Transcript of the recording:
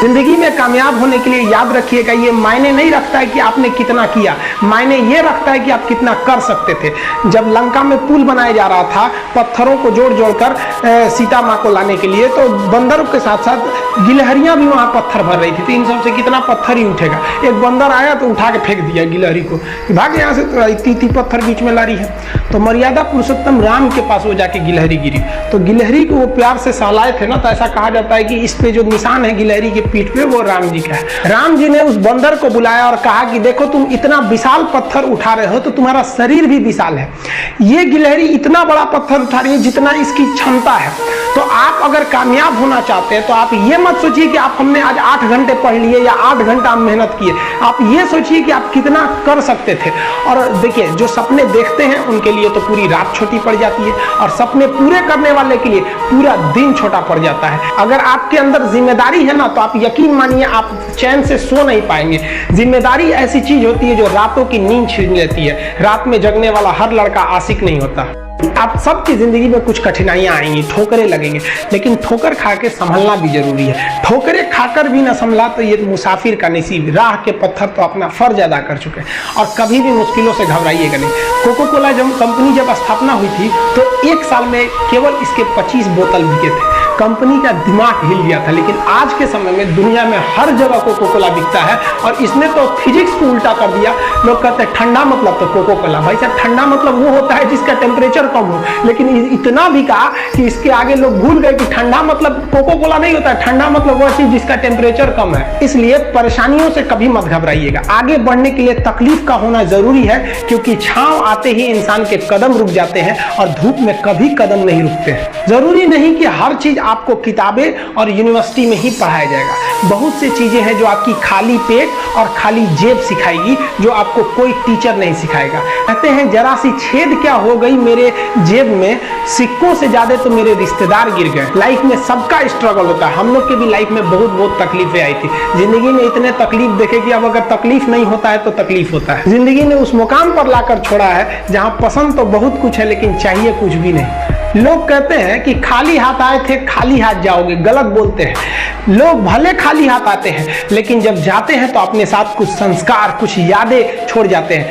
जिंदगी में कामयाब होने के लिए याद रखिएगा, ये मायने नहीं रखता है कि आपने कितना किया, मायने ये रखता है कि आप कितना कर सकते थे। जब लंका में पुल बनाया जा रहा था पत्थरों को जोड़ जोड़कर सीता माँ को लाने के लिए, तो बंदरों के साथ साथ गिलहरियां भी वहां पत्थर भर रही थी। तो इन सबसे कितना पत्थर ही उठेगा। एक बंदर आया तो उठा के फेंक दिया गिलहरी को, भाग यहाँ से, तो इतनी पत्थर बीच में ला रही है। तो मर्यादा पुरुषोत्तम राम के पास वो जाके गिलहरी गिरी, तो गिलहरी को वो प्यार से सहलाए थे ना, तो ऐसा कहा जाता है कि इस पे जो निशान है गिलहरी के पीठ पे, वो राम जी का है। राम जी ने उस बंदर को बुलाया और कहा कि देखो तुम इतना विशाल पत्थर उठा रहे हो तो तुम्हारा शरीर भी विशाल है, ये गिलहरी इतना बड़ा पत्थर उठा रही है जितना इसकी क्षमता है। तो आप अगर कामयाब होना चाहते हैं तो आप ये मत सोचिए कि आप हमने आज 8 घंटे पढ़ लिए या 8 घंटा मेहनत किए, आप ये सोचिए कि आप कितना कर सकते थे। और देखिए, जो सपने देखते हैं उनके लिए तो पूरी रात छोटी पड़ जाती है, और सपने पूरे करने वाले के लिए पूरा दिन छोटा पड़ जाता है। अगर आपके अंदर जिम्मेदारी है ना, तो आप यकीन मानिए आप चैन से सो नहीं पाएंगे। जिम्मेदारी ऐसी चीज होती है जो रातों की नींद छीन लेती है। रात में जगने वाला हर लड़का आशिक नहीं होता। आप सबकी जिंदगी में कुछ कठिनाइयां आएंगी, ठोकरें लगेंगे, लेकिन ठोकर खा के संभलना भी जरूरी है। ठोकरें खाकर भी ना संभला तो ये मुसाफिर का नसीब। राह के पत्थर तो अपना फर्ज अदा कर चुके हैं, और कभी भी मुश्किलों से घबराइएगा नहीं। कोको कोला कंपनी जब स्थापना हुई थी तो 1 साल में केवल इसके 25 बोतल बिके थे। कंपनी का दिमाग हिल गया था, लेकिन आज के समय में दुनिया में हर जगह कोको कोला बिकता है, और इसने तो फिजिक्स को उल्टा कर दिया। लोग कहते हैं ठंडा मतलब तो कोको कोला। भाई साहब, ठंडा मतलब वो होता है जिसका टेम्परेचर कम हो, लेकिन इतना भी कहा कि इसके आगे लोग भूल गए कि ठंडा मतलब कोको कोला नहीं होता है, ठंडा मतलब वह चीज जिसका टेम्परेचर कम है। इसलिए परेशानियों से कभी मत घबराइएगा। आगे बढ़ने के लिए तकलीफ का होना जरूरी है, क्योंकि छांव आते ही इंसान के कदम रुक जाते हैं और धूप में कभी कदम नहीं रुकते हैं। जरूरी नहीं कि हर चीज आपको किताबें और यूनिवर्सिटी में ही पढ़ाया जाएगा। बहुत सी चीजें हैं जो आपकी खाली पेट और खाली जेब सिखाएगी, जो आपको कोई टीचर नहीं सिखाएगा। कहते हैं जरा सी छेद क्या हो गई मेरे जेब में, सिक्कों से ज्यादा तो मेरे रिश्तेदार गिर गए। लाइफ में सबका स्ट्रगल होता है। हम लोग के भी लाइफ में बहुत तकलीफें आई थी। जिंदगी में इतने तकलीफ देखे कि अब अगर तकलीफ नहीं होता है तो तकलीफ होता है। जिंदगी ने उस मुकाम पर लाकर छोड़ा है जहां पसंद तो बहुत कुछ है, लेकिन चाहिए कुछ भी नहीं। लोग कहते हैं कि खाली हाथ आए थे खाली हाथ जाओगे, गलत बोलते हैं। लोग भले खाली हाथ आते हैं, लेकिन जब जाते हैं तो अपने साथ कुछ संस्कार, कुछ यादें छोड़ जाते हैं।